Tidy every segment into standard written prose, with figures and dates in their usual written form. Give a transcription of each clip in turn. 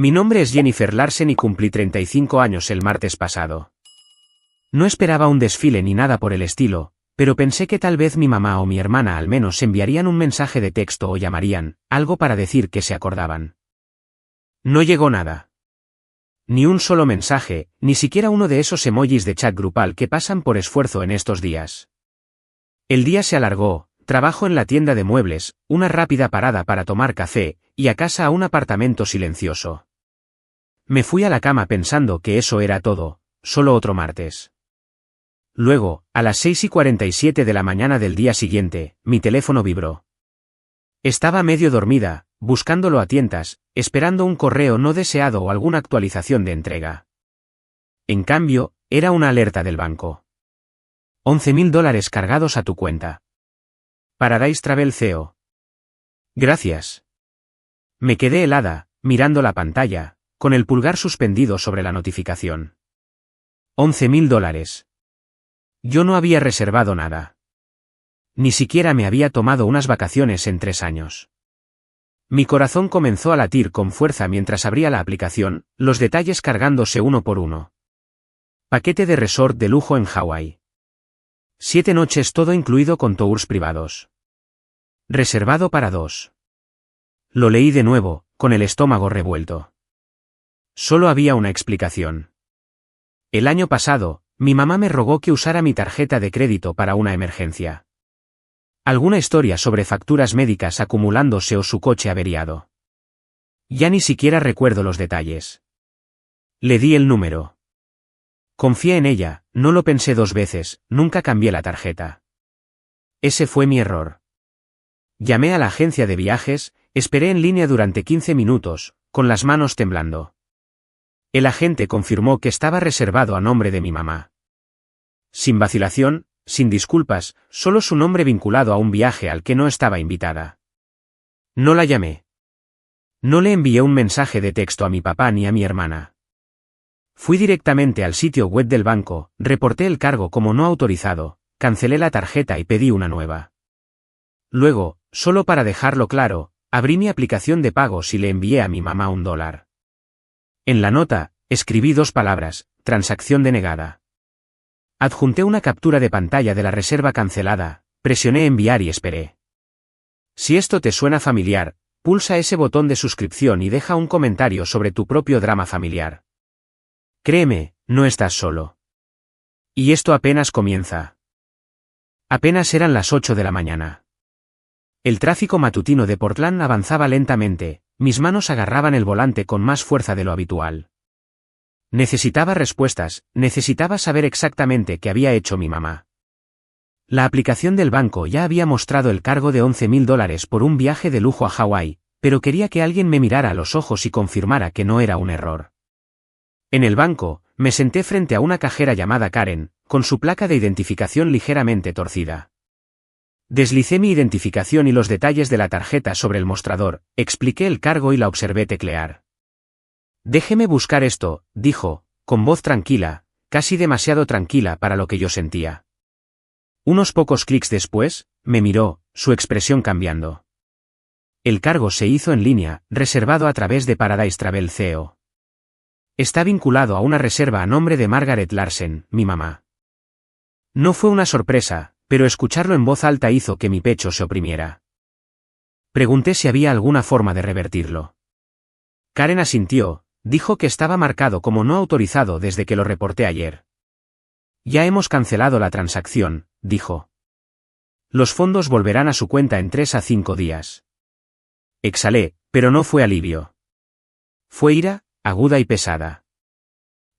Mi nombre es Jennifer Larsen y cumplí 35 años el martes pasado. No esperaba un desfile ni nada por el estilo, pero pensé que tal vez mi mamá o mi hermana al menos enviarían un mensaje de texto o llamarían, algo para decir que se acordaban. No llegó nada. Ni un solo mensaje, ni siquiera uno de esos emojis de chat grupal que pasan por esfuerzo en estos días. El día se alargó, trabajo en la tienda de muebles, una rápida parada para tomar café, y a casa a un apartamento silencioso. Me fui a la cama pensando que eso era todo, solo otro martes. Luego, a las 6:47 de la mañana del día siguiente, mi teléfono vibró. Estaba medio dormida, buscándolo a tientas, esperando un correo no deseado o alguna actualización de entrega. En cambio, era una alerta del banco. $11.000 cargados a tu cuenta. Paradise Travel CEO. Gracias. Me quedé helada, mirando la pantalla, con el pulgar suspendido sobre la notificación. $11.000. Yo no había reservado nada. Ni siquiera me había tomado unas vacaciones en 3 años. Mi corazón comenzó a latir con fuerza mientras abría la aplicación, los detalles cargándose uno por uno. Paquete de resort de lujo en Hawái. 7 noches todo incluido con tours privados. Reservado para 2. Lo leí de nuevo, con el estómago revuelto. Solo había una explicación. El año pasado, mi mamá me rogó que usara mi tarjeta de crédito para una emergencia. Alguna historia sobre facturas médicas acumulándose o su coche averiado. Ya ni siquiera recuerdo los detalles. Le di el número. Confié en ella, no lo pensé 2 veces, nunca cambié la tarjeta. Ese fue mi error. Llamé a la agencia de viajes, esperé en línea durante 15 minutos, con las manos temblando. El agente confirmó que estaba reservado a nombre de mi mamá. Sin vacilación, sin disculpas, solo su nombre vinculado a un viaje al que no estaba invitada. No la llamé. No le envié un mensaje de texto a mi papá ni a mi hermana. Fui directamente al sitio web del banco, reporté el cargo como no autorizado, cancelé la tarjeta y pedí una nueva. Luego, solo para dejarlo claro, abrí mi aplicación de pagos y le envié a mi mamá $1. En la nota, escribí 2 palabras, transacción denegada. Adjunté una captura de pantalla de la reserva cancelada, presioné enviar y esperé. Si esto te suena familiar, pulsa ese botón de suscripción y deja un comentario sobre tu propio drama familiar. Créeme, no estás solo. Y esto apenas comienza. Apenas eran las 8 de la mañana. El tráfico matutino de Portland avanzaba lentamente, mis manos agarraban el volante con más fuerza de lo habitual. Necesitaba respuestas, necesitaba saber exactamente qué había hecho mi mamá. La aplicación del banco ya había mostrado el cargo de $11.000 por un viaje de lujo a Hawái, pero quería que alguien me mirara a los ojos y confirmara que no era un error. En el banco, me senté frente a una cajera llamada Karen, con su placa de identificación ligeramente torcida. Deslicé mi identificación y los detalles de la tarjeta sobre el mostrador, expliqué el cargo y la observé teclear. Déjeme buscar esto, dijo, con voz tranquila, casi demasiado tranquila para lo que yo sentía. Unos pocos clics después, me miró, su expresión cambiando. El cargo se hizo en línea, reservado a través de Paradise Travel CEO. Está vinculado a una reserva a nombre de Margaret Larsen, mi mamá. No fue una sorpresa, pero escucharlo en voz alta hizo que mi pecho se oprimiera. Pregunté si había alguna forma de revertirlo. Karen asintió, dijo que estaba marcado como no autorizado desde que lo reporté ayer. Ya hemos cancelado la transacción, dijo. Los fondos volverán a su cuenta en 3 a 5 días. Exhalé, pero no fue alivio. Fue ira, aguda y pesada.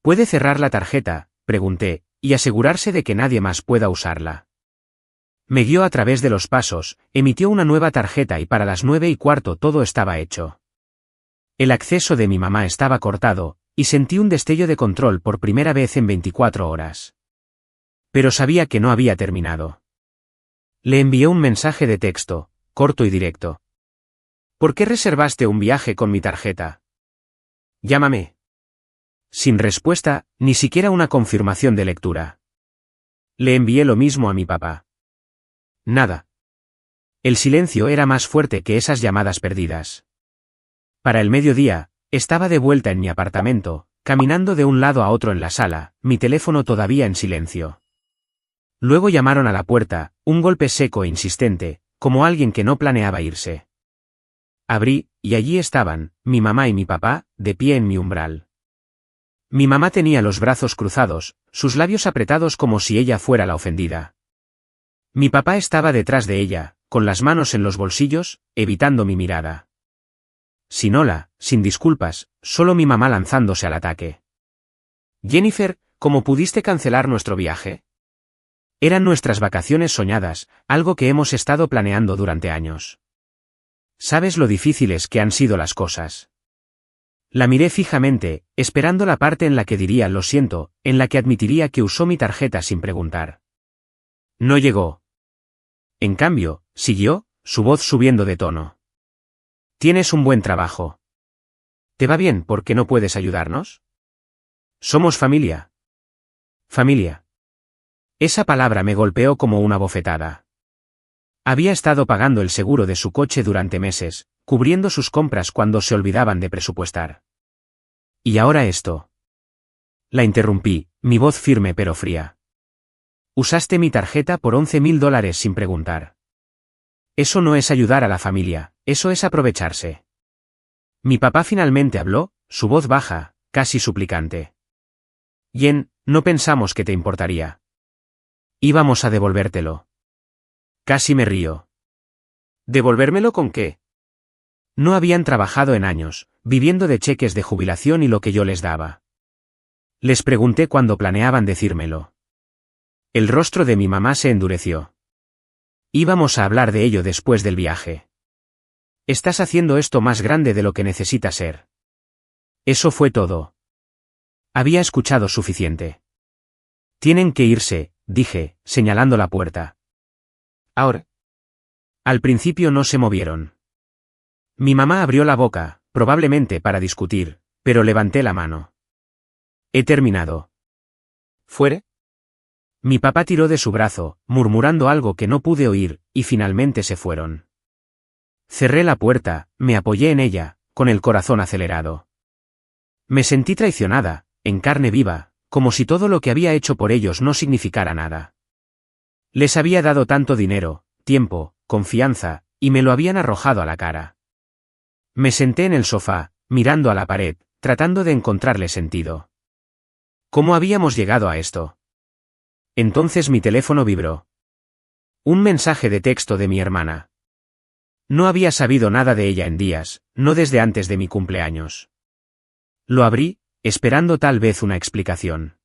¿Puede cerrar la tarjeta?, pregunté, y asegurarse de que nadie más pueda usarla. Me guió a través de los pasos, emitió una nueva tarjeta y para las 9:15 todo estaba hecho. El acceso de mi mamá estaba cortado, y sentí un destello de control por primera vez en 24 horas. Pero sabía que no había terminado. Le envié un mensaje de texto, corto y directo. ¿Por qué reservaste un viaje con mi tarjeta? Llámame. Sin respuesta, ni siquiera una confirmación de lectura. Le envié lo mismo a mi papá. Nada. El silencio era más fuerte que esas llamadas perdidas. Para el mediodía, Estaba de vuelta en mi apartamento, caminando de un lado a otro en la sala, mi teléfono todavía en silencio. Luego llamaron a la puerta, un golpe seco e insistente, como alguien que no planeaba irse. Abrí, y allí estaban, mi mamá y mi papá, de pie en mi umbral. Mi mamá tenía los brazos cruzados, sus labios apretados como si ella fuera la ofendida. Mi papá estaba detrás de ella, con las manos en los bolsillos, evitando mi mirada. Sin hola, sin disculpas, solo mi mamá lanzándose al ataque. Jennifer, ¿cómo pudiste cancelar nuestro viaje? Eran nuestras vacaciones soñadas, algo que hemos estado planeando durante años. ¿Sabes lo difíciles que han sido las cosas? La miré fijamente, esperando la parte en la que diría lo siento, en la que admitiría que usó mi tarjeta sin preguntar. No llegó. En cambio, siguió, su voz subiendo de tono. Tienes un buen trabajo. ¿Te va bien porque no puedes ayudarnos? Somos familia. Familia. Esa palabra me golpeó como una bofetada. Había estado pagando el seguro de su coche durante meses, cubriendo sus compras cuando se olvidaban de presupuestar. ¿Y ahora esto? La interrumpí, mi voz firme pero fría. Usaste mi tarjeta por $11.000 sin preguntar. Eso no es ayudar a la familia, eso es aprovecharse. Mi papá finalmente habló, su voz baja, casi suplicante. Jen, no pensamos que te importaría. Íbamos a devolvértelo. Casi me río. ¿Devolvérmelo con qué? No habían trabajado en años, viviendo de cheques de jubilación y lo que yo les daba. Les pregunté cuándo planeaban decírmelo. El rostro de mi mamá se endureció. Íbamos a hablar de ello después del viaje. Estás haciendo esto más grande de lo que necesita ser. Eso fue todo. Había escuchado suficiente. Tienen que irse, dije, señalando la puerta. Ahora. Al principio no se movieron. Mi mamá abrió la boca, probablemente para discutir, pero levanté la mano. He terminado. ¿Fuere? Mi papá tiró de su brazo, murmurando algo que no pude oír, y finalmente se fueron. Cerré la puerta, me apoyé en ella, con el corazón acelerado. Me sentí traicionada, en carne viva, como si todo lo que había hecho por ellos no significara nada. Les había dado tanto dinero, tiempo, confianza, y me lo habían arrojado a la cara. Me senté en el sofá, mirando a la pared, tratando de encontrarle sentido. ¿Cómo habíamos llegado a esto? Entonces mi teléfono vibró. Un mensaje de texto de mi hermana. No había sabido nada de ella en días, no desde antes de mi cumpleaños. Lo abrí, esperando tal vez una explicación.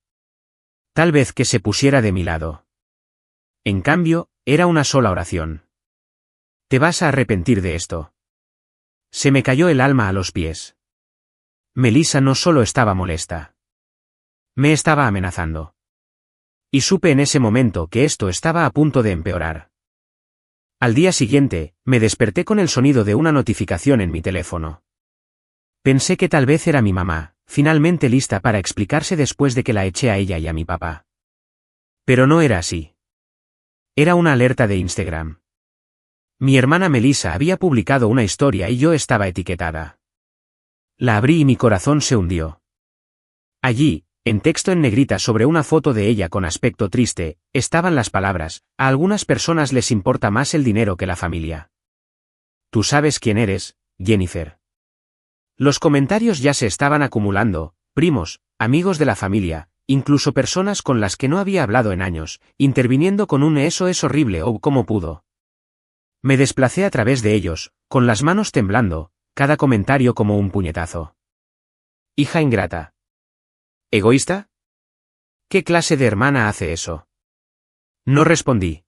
Tal vez que se pusiera de mi lado. En cambio, era una sola oración. Te vas a arrepentir de esto. Se me cayó el alma a los pies. Melissa no solo estaba molesta. Me estaba amenazando. Y supe en ese momento que esto estaba a punto de empeorar. Al día siguiente, me desperté con el sonido de una notificación en mi teléfono. Pensé que tal vez era mi mamá, finalmente lista para explicarse después de que la eché a ella y a mi papá. Pero no era así. Era una alerta de Instagram. Mi hermana Melissa había publicado una historia y yo estaba etiquetada. La abrí y mi corazón se hundió. Allí, en texto en negrita sobre una foto de ella con aspecto triste, estaban las palabras: a algunas personas les importa más el dinero que la familia. Tú sabes quién eres, Jennifer. Los comentarios ya se estaban acumulando, primos, amigos de la familia, incluso personas con las que no había hablado en años, interviniendo con un "eso es horrible" o "cómo pudo". Me desplacé a través de ellos, con las manos temblando, cada comentario como un puñetazo. Hija ingrata. ¿Egoísta? ¿Qué clase de hermana hace eso? No respondí.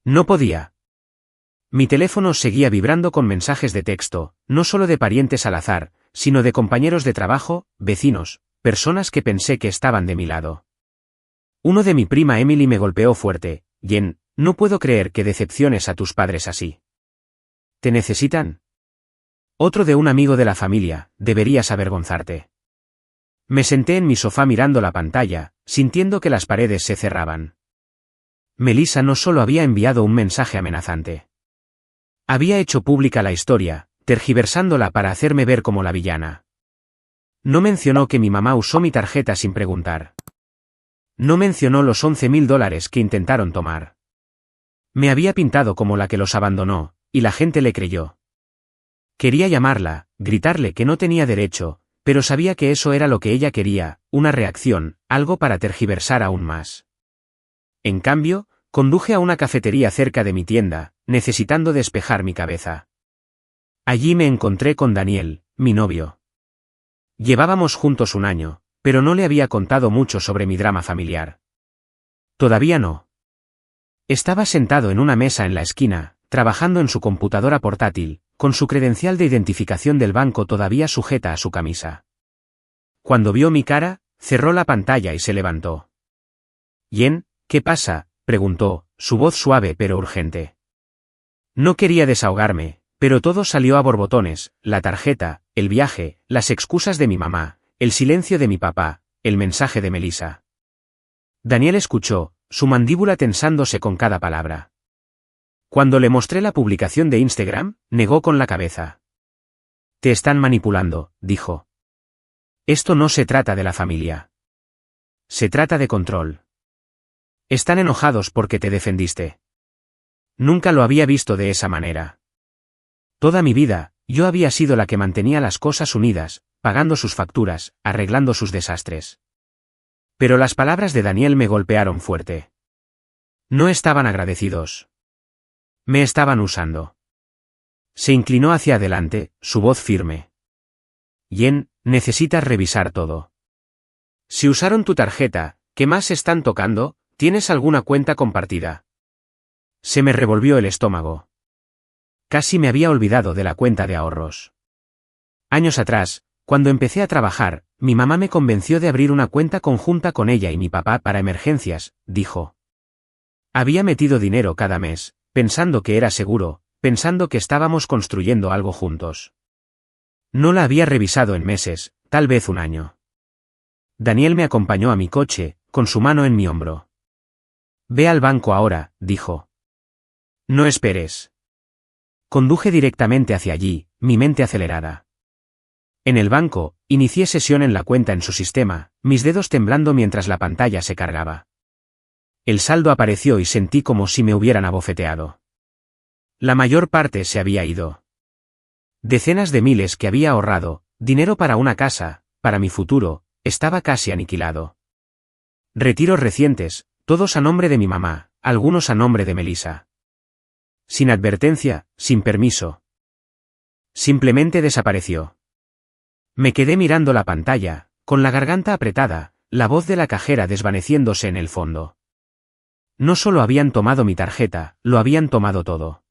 No podía. Mi teléfono seguía vibrando con mensajes de texto, no solo de parientes al azar, sino de compañeros de trabajo, vecinos, personas que pensé que estaban de mi lado. Uno de mi prima Emily me golpeó fuerte. Jen, no puedo creer que decepciones a tus padres así. ¿Te necesitan? Otro de un amigo de la familia: deberías avergonzarte. Me senté en mi sofá mirando la pantalla, sintiendo que las paredes se cerraban. Melissa no solo había enviado un mensaje amenazante. Había hecho pública la historia, tergiversándola para hacerme ver como la villana. No mencionó que mi mamá usó mi tarjeta sin preguntar. No mencionó los $11.000 que intentaron tomar. Me había pintado como la que los abandonó, y la gente le creyó. Quería llamarla, gritarle que no tenía derecho, pero sabía que eso era lo que ella quería, una reacción, algo para tergiversar aún más. En cambio, conduje a una cafetería cerca de mi tienda, necesitando despejar mi cabeza. Allí me encontré con Daniel, mi novio. Llevábamos juntos un año, pero no le había contado mucho sobre mi drama familiar. Todavía no. Estaba sentado en una mesa en la esquina, trabajando en su computadora portátil, con su credencial de identificación del banco todavía sujeta a su camisa. Cuando vio mi cara, cerró la pantalla y se levantó. «Jen, ¿qué pasa?», preguntó, su voz suave pero urgente. No quería desahogarme, pero todo salió a borbotones: la tarjeta, el viaje, las excusas de mi mamá, el silencio de mi papá, el mensaje de Melissa. Daniel escuchó, su mandíbula tensándose con cada palabra. Cuando le mostré la publicación de Instagram, negó con la cabeza. «Te están manipulando», dijo. «Esto no se trata de la familia. Se trata de control. Están enojados porque te defendiste». Nunca lo había visto de esa manera. Toda mi vida, yo había sido la que mantenía las cosas unidas, pagando sus facturas, arreglando sus desastres. Pero las palabras de Daniel me golpearon fuerte. No estaban agradecidos. Me estaban usando. Se inclinó hacia adelante, su voz firme. «Jen, necesitas revisar todo. Si usaron tu tarjeta, ¿qué más están tocando? ¿Tienes alguna cuenta compartida?». Se me revolvió el estómago. Casi me había olvidado de la cuenta de ahorros. Años atrás, cuando empecé a trabajar, mi mamá me convenció de abrir una cuenta conjunta con ella y mi papá para emergencias, dijo. Había metido dinero cada mes, pensando que era seguro, pensando que estábamos construyendo algo juntos. No la había revisado en meses, tal vez un año. Daniel me acompañó a mi coche, con su mano en mi hombro. «Ve al banco ahora», dijo. «No esperes». Conduje directamente hacia allí, mi mente acelerada. En el banco, inicié sesión en la cuenta en su sistema, mis dedos temblando mientras la pantalla se cargaba. El saldo apareció y sentí como si me hubieran abofeteado. La mayor parte se había ido. Decenas de miles que había ahorrado, dinero para una casa, para mi futuro, estaba casi aniquilado. Retiros recientes, todos a nombre de mi mamá, algunos a nombre de Melissa. Sin advertencia, sin permiso. Simplemente desapareció. Me quedé mirando la pantalla, con la garganta apretada, la voz de la cajera desvaneciéndose en el fondo. No solo habían tomado mi tarjeta, lo habían tomado todo.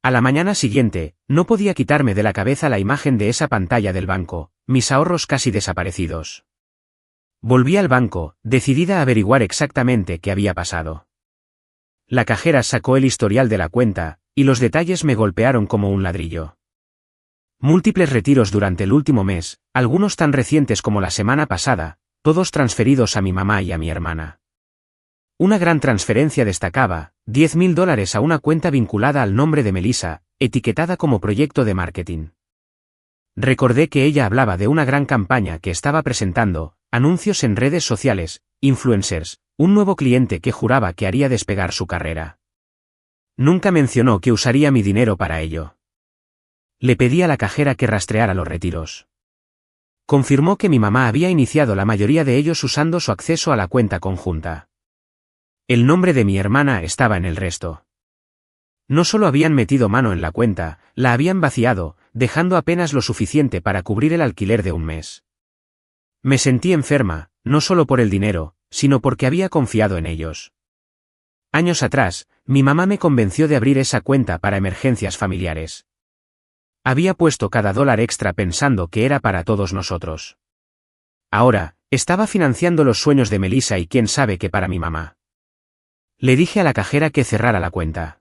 A la mañana siguiente, no podía quitarme de la cabeza la imagen de esa pantalla del banco, mis ahorros casi desaparecidos. Volví al banco, decidida a averiguar exactamente qué había pasado. La cajera sacó el historial de la cuenta, y los detalles me golpearon como un ladrillo. Múltiples retiros durante el último mes, algunos tan recientes como la semana pasada, todos transferidos a mi mamá y a mi hermana. Una gran transferencia destacaba, $10.000 a una cuenta vinculada al nombre de Melissa, etiquetada como proyecto de marketing. Recordé que ella hablaba de una gran campaña que estaba presentando, anuncios en redes sociales, influencers, un nuevo cliente que juraba que haría despegar su carrera. Nunca mencionó que usaría mi dinero para ello. Le pedí a la cajera que rastreara los retiros. Confirmó que mi mamá había iniciado la mayoría de ellos usando su acceso a la cuenta conjunta. El nombre de mi hermana estaba en el resto. No solo habían metido mano en la cuenta, la habían vaciado, dejando apenas lo suficiente para cubrir el alquiler de un mes. Me sentí enferma, no solo por el dinero, sino porque había confiado en ellos. Años atrás, mi mamá me convenció de abrir esa cuenta para emergencias familiares. Había puesto cada dólar extra pensando que era para todos nosotros. Ahora, estaba financiando los sueños de Melissa y quién sabe qué para mi mamá. Le dije a la cajera que cerrara la cuenta.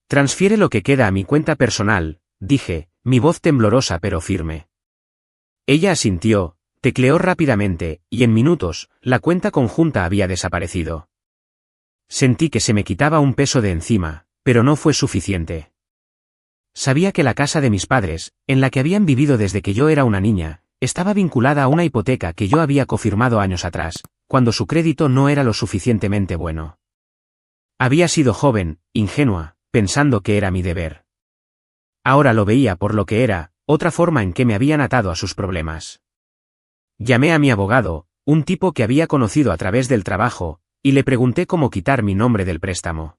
«Transfiere lo que queda a mi cuenta personal», dije, mi voz temblorosa pero firme. Ella asintió, tecleó rápidamente, y en minutos, la cuenta conjunta había desaparecido. Sentí que se me quitaba un peso de encima, pero no fue suficiente. Sabía que la casa de mis padres, en la que habían vivido desde que yo era una niña, estaba vinculada a una hipoteca que yo había cofirmado años atrás, cuando su crédito no era lo suficientemente bueno. Había sido joven, ingenua, pensando que era mi deber. Ahora lo veía por lo que era, otra forma en que me habían atado a sus problemas. Llamé a mi abogado, un tipo que había conocido a través del trabajo, y le pregunté cómo quitar mi nombre del préstamo.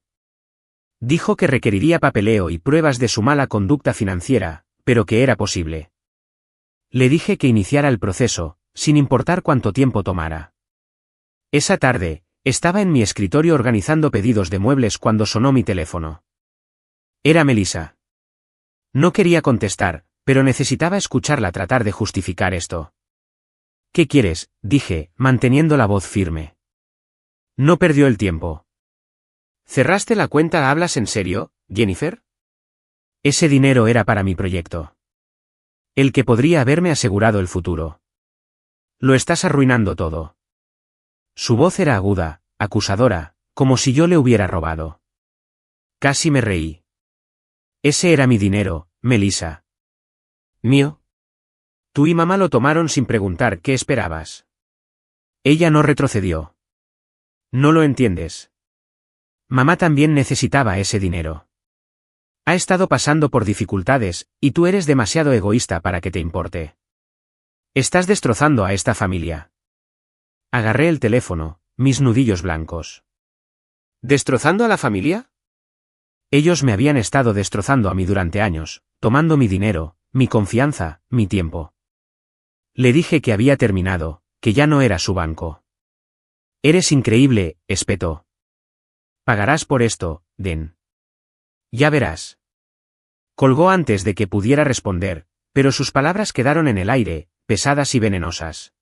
Dijo que requeriría papeleo y pruebas de su mala conducta financiera, pero que era posible. Le dije que iniciara el proceso, sin importar cuánto tiempo tomara. Esa tarde, estaba en mi escritorio organizando pedidos de muebles cuando sonó mi teléfono. Era Melissa. No quería contestar, pero necesitaba escucharla tratar de justificar esto. ¿Qué quieres?, dije, manteniendo la voz firme. No perdió el tiempo. ¿Cerraste la cuenta? ¿Hablas en serio, Jennifer? Ese dinero era para mi proyecto. El que podría haberme asegurado el futuro. Lo estás arruinando todo. Su voz era aguda, acusadora, como si yo le hubiera robado. Casi me reí. Ese era mi dinero, Melissa. ¿Mío? Tú y mamá lo tomaron sin preguntar qué esperabas. Ella no retrocedió. No lo entiendes. Mamá también necesitaba ese dinero. Ha estado pasando por dificultades, y tú eres demasiado egoísta para que te importe. Estás destrozando a esta familia. Agarré el teléfono, mis nudillos blancos. ¿Destrozando a la familia? Ellos me habían estado destrozando a mí durante años, tomando mi dinero, mi confianza, mi tiempo. Le dije que había terminado, que ya no era su banco. Eres increíble, espetó. Pagarás por esto, Den. Ya verás. Colgó antes de que pudiera responder, pero sus palabras quedaron en el aire, pesadas y venenosas.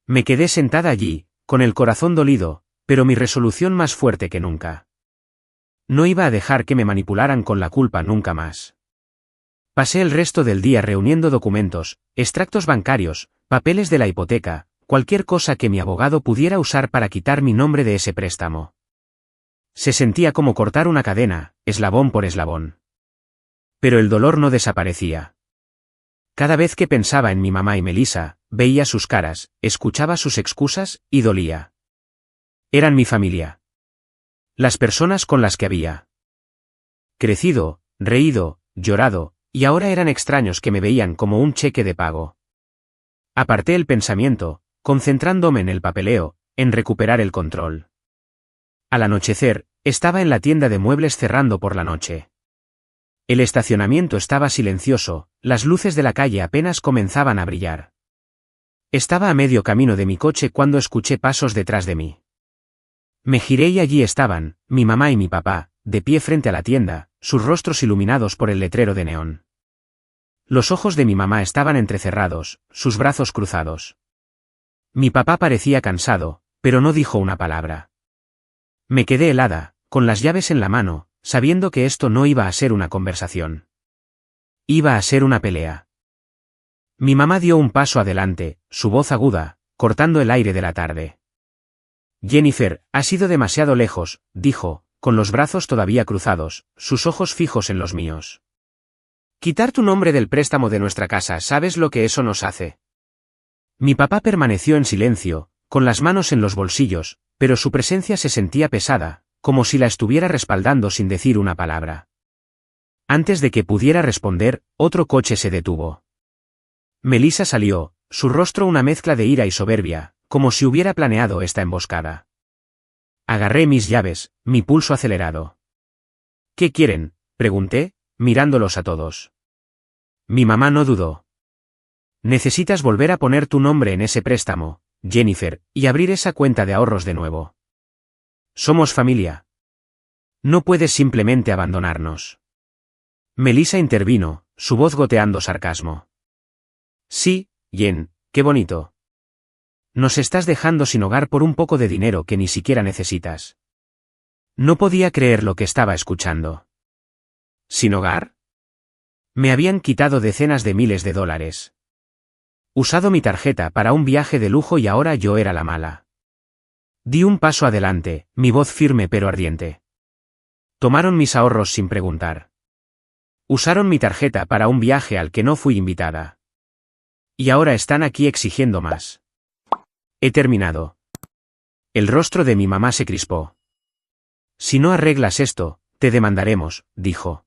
Me quedé sentada allí, con el corazón dolido, pero mi resolución más fuerte que nunca. No iba a dejar que me manipularan con la culpa nunca más. Pasé el resto del día reuniendo documentos, extractos bancarios, papeles de la hipoteca, cualquier cosa que mi abogado pudiera usar para quitar mi nombre de ese préstamo. Se sentía como cortar una cadena, eslabón por eslabón. Pero el dolor no desaparecía. Cada vez que pensaba en mi mamá y Melissa, veía sus caras, escuchaba sus excusas, y dolía. Eran mi familia. Las personas con las que había crecido, reído, llorado, y ahora eran extraños que me veían como un cheque de pago. Aparté el pensamiento, concentrándome en el papeleo, en recuperar el control. Al anochecer, estaba en la tienda de muebles cerrando por la noche. El estacionamiento estaba silencioso, las luces de la calle apenas comenzaban a brillar. Estaba a medio camino de mi coche cuando escuché pasos detrás de mí. Me giré y allí estaban, mi mamá y mi papá, de pie frente a la tienda, sus rostros iluminados por el letrero de neón. Los ojos de mi mamá estaban entrecerrados, sus brazos cruzados. Mi papá parecía cansado, pero no dijo una palabra. Me quedé helada, con las llaves en la mano, sabiendo que esto no iba a ser una conversación. Iba a ser una pelea. Mi mamá dio un paso adelante, su voz aguda, cortando el aire de la tarde. Jennifer, has ido demasiado lejos, dijo, con los brazos todavía cruzados, sus ojos fijos en los míos. Quitar tu nombre del préstamo de nuestra casa, ¿sabes lo que eso nos hace? Mi papá permaneció en silencio, con las manos en los bolsillos, pero su presencia se sentía pesada, como si la estuviera respaldando sin decir una palabra. Antes de que pudiera responder, otro coche se detuvo. Melissa salió, su rostro una mezcla de ira y soberbia, como si hubiera planeado esta emboscada. Agarré mis llaves, mi pulso acelerado. ¿Qué quieren?, pregunté, mirándolos a todos. Mi mamá no dudó. Necesitas volver a poner tu nombre en ese préstamo, Jennifer, y abrir esa cuenta de ahorros de nuevo. Somos familia. No puedes simplemente abandonarnos. Melissa intervino, su voz goteando sarcasmo. Sí, Jen, qué bonito. Nos estás dejando sin hogar por un poco de dinero que ni siquiera necesitas. No podía creer lo que estaba escuchando. ¿Sin hogar? Me habían quitado decenas de miles de dólares. Usado mi tarjeta para un viaje de lujo y ahora yo era la mala. Di un paso adelante, mi voz firme pero ardiente. Tomaron mis ahorros sin preguntar. Usaron mi tarjeta para un viaje al que no fui invitada. Y ahora están aquí exigiendo más. He terminado. El rostro de mi mamá se crispó. Si no arreglas esto, te demandaremos, dijo.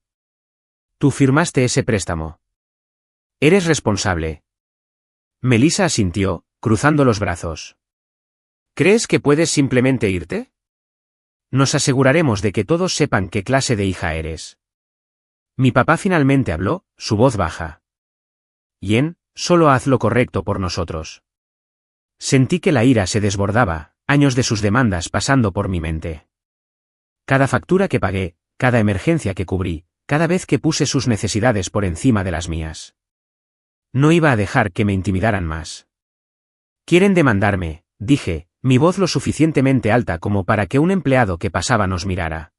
Tú firmaste ese préstamo. Eres responsable. Melissa asintió, cruzando los brazos. ¿Crees que puedes simplemente irte? Nos aseguraremos de que todos sepan qué clase de hija eres. Mi papá finalmente habló, su voz baja. Yen, solo haz lo correcto por nosotros. Sentí que la ira se desbordaba, años de sus demandas pasando por mi mente. Cada factura que pagué, cada emergencia que cubrí, cada vez que puse sus necesidades por encima de las mías. No iba a dejar que me intimidaran más. Quieren demandarme, dije, mi voz lo suficientemente alta como para que un empleado que pasaba nos mirara.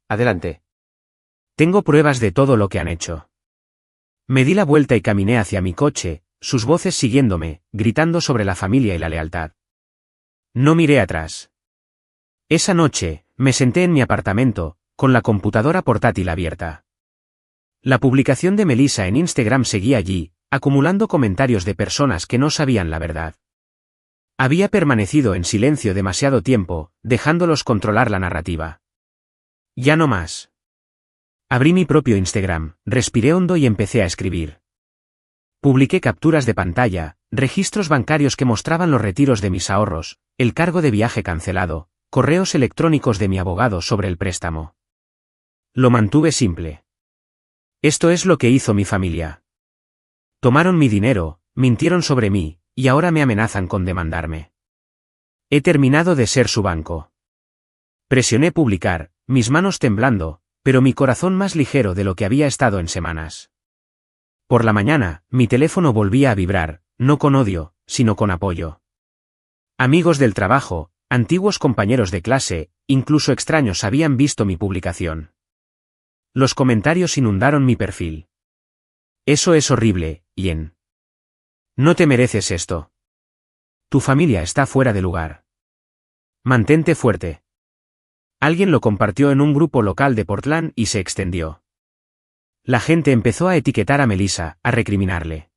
Adelante. Tengo pruebas de todo lo que han hecho. Me di la vuelta y caminé hacia mi coche, sus voces siguiéndome, gritando sobre la familia y la lealtad. No miré atrás. Esa noche, me senté en mi apartamento, con la computadora portátil abierta. La publicación de Melissa en Instagram seguía allí, acumulando comentarios de personas que no sabían la verdad. Había permanecido en silencio demasiado tiempo, dejándolos controlar la narrativa. Ya no más. Abrí mi propio Instagram, respiré hondo y empecé a escribir. Publiqué capturas de pantalla, registros bancarios que mostraban los retiros de mis ahorros, el cargo de viaje cancelado, correos electrónicos de mi abogado sobre el préstamo. Lo mantuve simple. Esto es lo que hizo mi familia. Tomaron mi dinero, mintieron sobre mí, y ahora me amenazan con demandarme. He terminado de ser su banco. Presioné publicar, mis manos temblando, pero mi corazón más ligero de lo que había estado en semanas. Por la mañana, mi teléfono volvía a vibrar, no con odio, sino con apoyo. Amigos del trabajo, antiguos compañeros de clase, incluso extraños habían visto mi publicación. Los comentarios inundaron mi perfil. Eso es horrible, Yen. No te mereces esto. Tu familia está fuera de lugar. Mantente fuerte. Alguien lo compartió en un grupo local de Portland y se extendió. La gente empezó a etiquetar a Melissa, a recriminarle.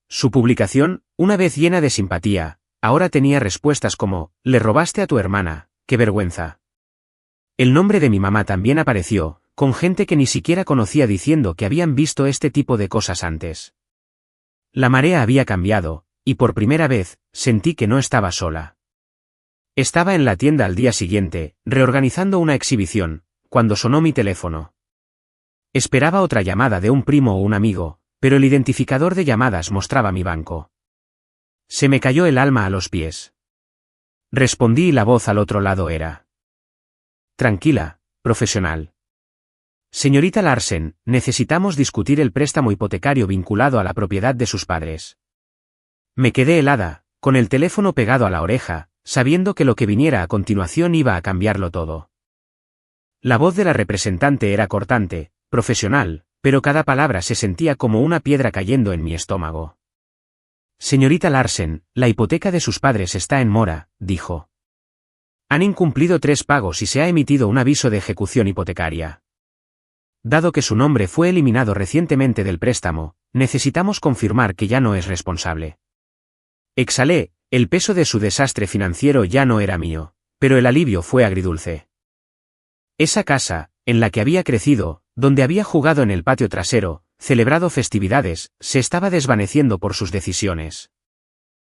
Su publicación, una vez llena de simpatía, ahora tenía respuestas como, le robaste a tu hermana, qué vergüenza. El nombre de mi mamá también apareció, con gente que ni siquiera conocía diciendo que habían visto este tipo de cosas antes. La marea había cambiado, y por primera vez, sentí que no estaba sola. Estaba en la tienda al día siguiente, reorganizando una exhibición, cuando sonó mi teléfono. Esperaba otra llamada de un primo o un amigo, pero el identificador de llamadas mostraba mi banco. Se me cayó el alma a los pies. Respondí y la voz al otro lado era: tranquila, profesional. Señorita Larsen, necesitamos discutir el préstamo hipotecario vinculado a la propiedad de sus padres. Me quedé helada, con el teléfono pegado a la oreja, sabiendo que lo que viniera a continuación iba a cambiarlo todo. La voz de la representante era cortante, profesional, pero cada palabra se sentía como una piedra cayendo en mi estómago. Señorita Larsen, la hipoteca de sus padres está en mora, dijo. Han incumplido 3 pagos y se ha emitido un aviso de ejecución hipotecaria. Dado que su nombre fue eliminado recientemente del préstamo, necesitamos confirmar que ya no es responsable. Exhalé, el peso de su desastre financiero ya no era mío, pero el alivio fue agridulce. Esa casa, en la que había crecido, donde había jugado en el patio trasero, celebrado festividades, se estaba desvaneciendo por sus decisiones.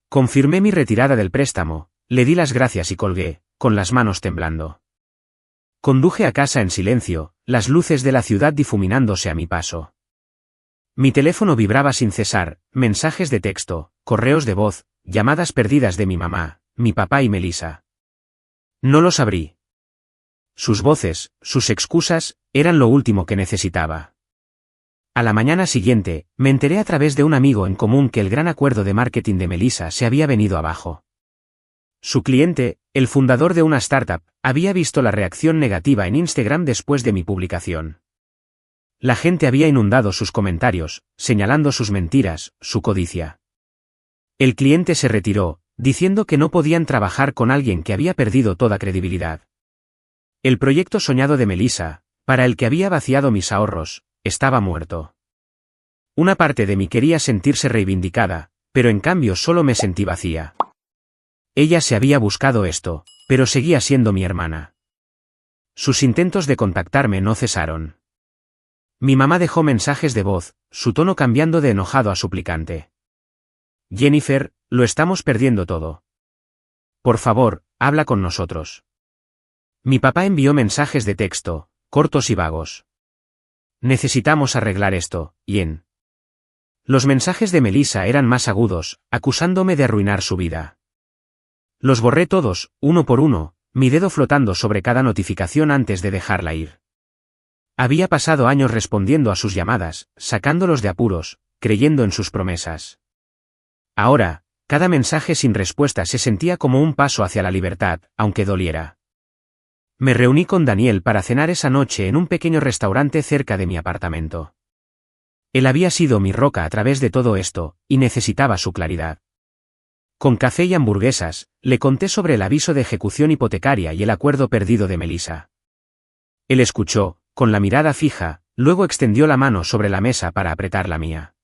Confirmé mi retirada del préstamo, le di las gracias y colgué, con las manos temblando. Conduje a casa en silencio, las luces de la ciudad difuminándose a mi paso. Mi teléfono vibraba sin cesar, mensajes de texto, correos de voz, llamadas perdidas de mi mamá, mi papá y Melissa. No los abrí. Sus voces, sus excusas, eran lo último que necesitaba. A la mañana siguiente, me enteré a través de un amigo en común que el gran acuerdo de marketing de Melissa se había venido abajo. Su cliente, el fundador de una startup, había visto la reacción negativa en Instagram después de mi publicación. La gente había inundado sus comentarios, señalando sus mentiras, su codicia. El cliente se retiró, diciendo que no podían trabajar con alguien que había perdido toda credibilidad. El proyecto soñado de Melissa, para el que había vaciado mis ahorros, estaba muerto. Una parte de mí quería sentirse reivindicada, pero en cambio solo me sentí vacía. Ella se había buscado esto, pero seguía siendo mi hermana. Sus intentos de contactarme no cesaron. Mi mamá dejó mensajes de voz, su tono cambiando de enojado a suplicante. Jennifer, lo estamos perdiendo todo. Por favor, habla con nosotros. Mi papá envió mensajes de texto, cortos y vagos. Necesitamos arreglar esto, Jen. Los mensajes de Melissa eran más agudos, acusándome de arruinar su vida. Los borré todos, uno por uno, mi dedo flotando sobre cada notificación antes de dejarla ir. Había pasado años respondiendo a sus llamadas, sacándolos de apuros, creyendo en sus promesas. Ahora, cada mensaje sin respuesta se sentía como un paso hacia la libertad, aunque doliera. Me reuní con Daniel para cenar esa noche en un pequeño restaurante cerca de mi apartamento. Él había sido mi roca a través de todo esto, y necesitaba su claridad. Con café y hamburguesas, le conté sobre el aviso de ejecución hipotecaria y el acuerdo perdido de Melissa. Él escuchó, con la mirada fija, luego extendió la mano sobre la mesa para apretar la mía.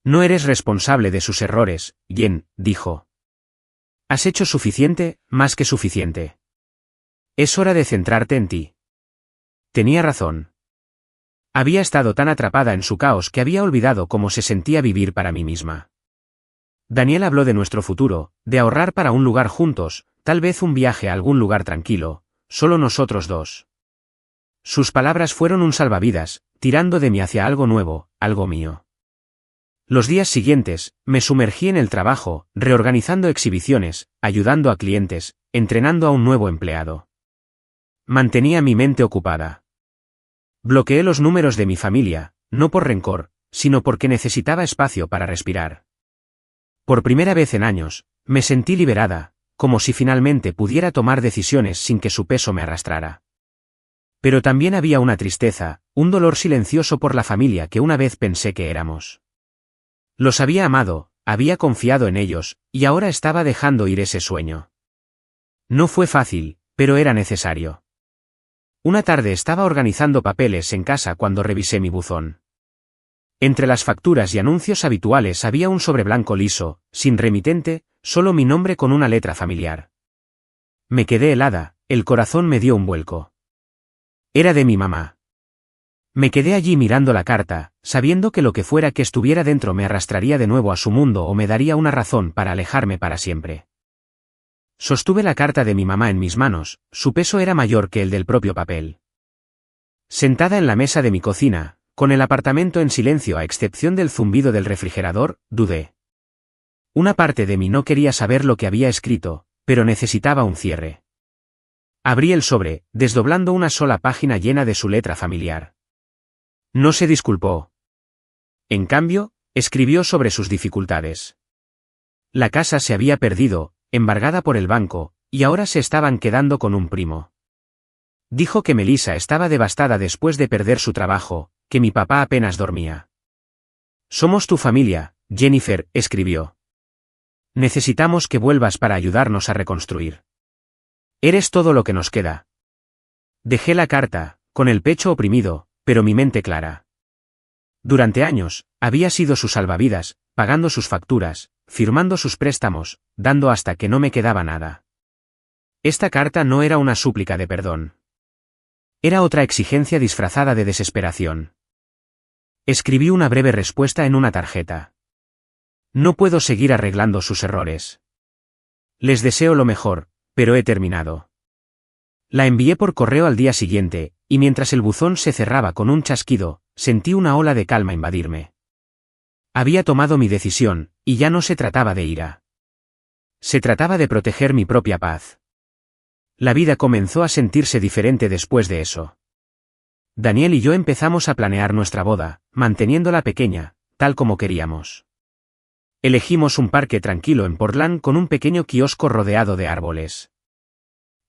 No eres responsable de sus errores, Jen, dijo. Has hecho suficiente, más que suficiente. Es hora de centrarte en ti. Tenía razón. Había estado tan atrapada en su caos que había olvidado cómo se sentía vivir para mí misma. Daniel habló de nuestro futuro, de ahorrar para un lugar juntos, tal vez un viaje a algún lugar tranquilo, solo nosotros dos. Sus palabras fueron un salvavidas, tirando de mí hacia algo nuevo, algo mío. Los días siguientes, me sumergí en el trabajo, reorganizando exhibiciones, ayudando a clientes, entrenando a un nuevo empleado. Mantenía mi mente ocupada. Bloqueé los números de mi familia, no por rencor, sino porque necesitaba espacio para respirar. Por primera vez en años, me sentí liberada, como si finalmente pudiera tomar decisiones sin que su peso me arrastrara. Pero también había una tristeza, un dolor silencioso por la familia que una vez pensé que éramos. Los había amado, había confiado en ellos, y ahora estaba dejando ir ese sueño. No fue fácil, pero era necesario. Una tarde estaba organizando papeles en casa cuando revisé mi buzón. Entre las facturas y anuncios habituales había un sobre blanco liso, sin remitente, solo mi nombre con una letra familiar. Me quedé helada, el corazón me dio un vuelco. Era de mi mamá. Me quedé allí mirando la carta, sabiendo que lo que fuera que estuviera dentro me arrastraría de nuevo a su mundo o me daría una razón para alejarme para siempre. Sostuve la carta de mi mamá en mis manos, su peso era mayor que el del propio papel. Sentada en la mesa de mi cocina, con el apartamento en silencio a excepción del zumbido del refrigerador, dudé. Una parte de mí no quería saber lo que había escrito, pero necesitaba un cierre. Abrí el sobre, desdoblando una sola página llena de su letra familiar. No se disculpó. En cambio, escribió sobre sus dificultades. La casa se había perdido, embargada por el banco, y ahora se estaban quedando con un primo. Dijo que Melissa estaba devastada después de perder su trabajo, que mi papá apenas dormía. Somos tu familia, Jennifer, escribió. Necesitamos que vuelvas para ayudarnos a reconstruir. Eres todo lo que nos queda. Dejé la carta, con el pecho oprimido, pero mi mente clara. Durante años, había sido su salvavidas, pagando sus facturas, firmando sus préstamos, dando hasta que no me quedaba nada. Esta carta no era una súplica de perdón. Era otra exigencia disfrazada de desesperación. Escribí una breve respuesta en una tarjeta. No puedo seguir arreglando sus errores. Les deseo lo mejor, pero he terminado. La envié por correo al día siguiente, y mientras el buzón se cerraba con un chasquido, sentí una ola de calma invadirme. Había tomado mi decisión, y ya no se trataba de ira. Se trataba de proteger mi propia paz. La vida comenzó a sentirse diferente después de eso. Daniel y yo empezamos a planear nuestra boda, manteniéndola pequeña, tal como queríamos. Elegimos un parque tranquilo en Portland con un pequeño kiosco rodeado de árboles.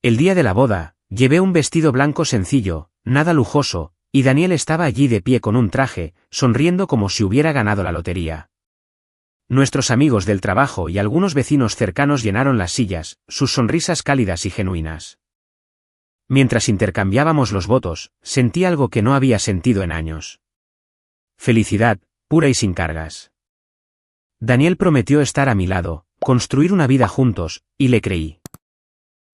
El día de la boda, llevé un vestido blanco sencillo, nada lujoso, y Daniel estaba allí de pie con un traje, sonriendo como si hubiera ganado la lotería. Nuestros amigos del trabajo y algunos vecinos cercanos llenaron las sillas, sus sonrisas cálidas y genuinas. Mientras intercambiábamos los votos, sentí algo que no había sentido en años. Felicidad, pura y sin cargas. Daniel prometió estar a mi lado, construir una vida juntos, y le creí.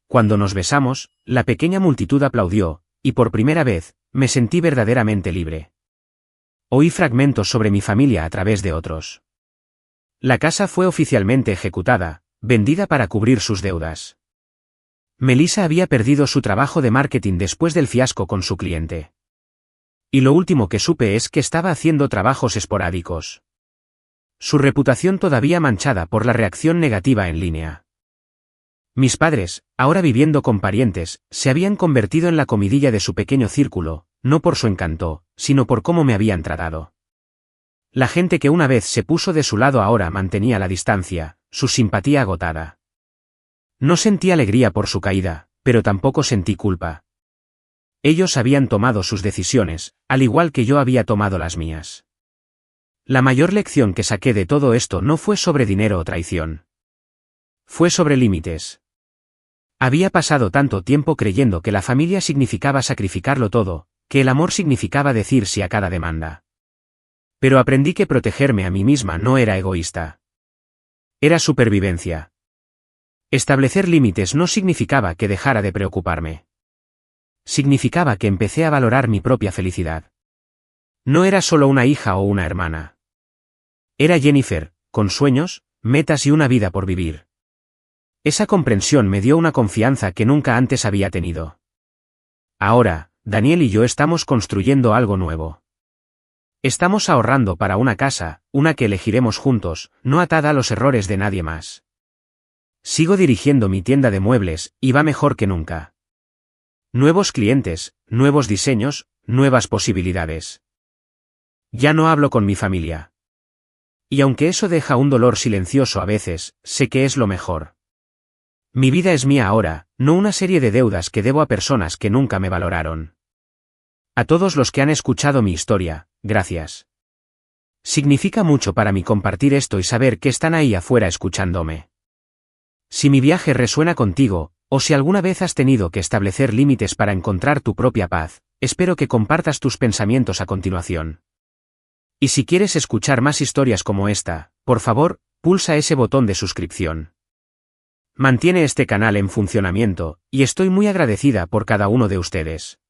Cuando nos besamos, la pequeña multitud aplaudió, y por primera vez, me sentí verdaderamente libre. Oí fragmentos sobre mi familia a través de otros. La casa fue oficialmente ejecutada, vendida para cubrir sus deudas. Melissa había perdido su trabajo de marketing después del fiasco con su cliente. Y lo último que supe es que estaba haciendo trabajos esporádicos. Su reputación todavía manchada por la reacción negativa en línea. Mis padres, ahora viviendo con parientes, se habían convertido en la comidilla de su pequeño círculo, no por su encanto, sino por cómo me habían tratado. La gente que una vez se puso de su lado ahora mantenía la distancia, su simpatía agotada. No sentí alegría por su caída, pero tampoco sentí culpa. Ellos habían tomado sus decisiones, al igual que yo había tomado las mías. La mayor lección que saqué de todo esto no fue sobre dinero o traición. Fue sobre límites. Había pasado tanto tiempo creyendo que la familia significaba sacrificarlo todo, que el amor significaba decir sí a cada demanda. Pero aprendí que protegerme a mí misma no era egoísta. Era supervivencia. Establecer límites no significaba que dejara de preocuparme. Significaba que empecé a valorar mi propia felicidad. No era solo una hija o una hermana. Era Jennifer, con sueños, metas y una vida por vivir. Esa comprensión me dio una confianza que nunca antes había tenido. Ahora, Daniel y yo estamos construyendo algo nuevo. Estamos ahorrando para una casa, una que elegiremos juntos, no atada a los errores de nadie más. Sigo dirigiendo mi tienda de muebles, y va mejor que nunca. Nuevos clientes, nuevos diseños, nuevas posibilidades. Ya no hablo con mi familia. Y aunque eso deja un dolor silencioso a veces, sé que es lo mejor. Mi vida es mía ahora, no una serie de deudas que debo a personas que nunca me valoraron. A todos los que han escuchado mi historia, gracias. Significa mucho para mí compartir esto y saber que están ahí afuera escuchándome. Si mi viaje resuena contigo, o si alguna vez has tenido que establecer límites para encontrar tu propia paz, espero que compartas tus pensamientos a continuación. Y si quieres escuchar más historias como esta, por favor, pulsa ese botón de suscripción. Mantiene este canal en funcionamiento, y estoy muy agradecida por cada uno de ustedes.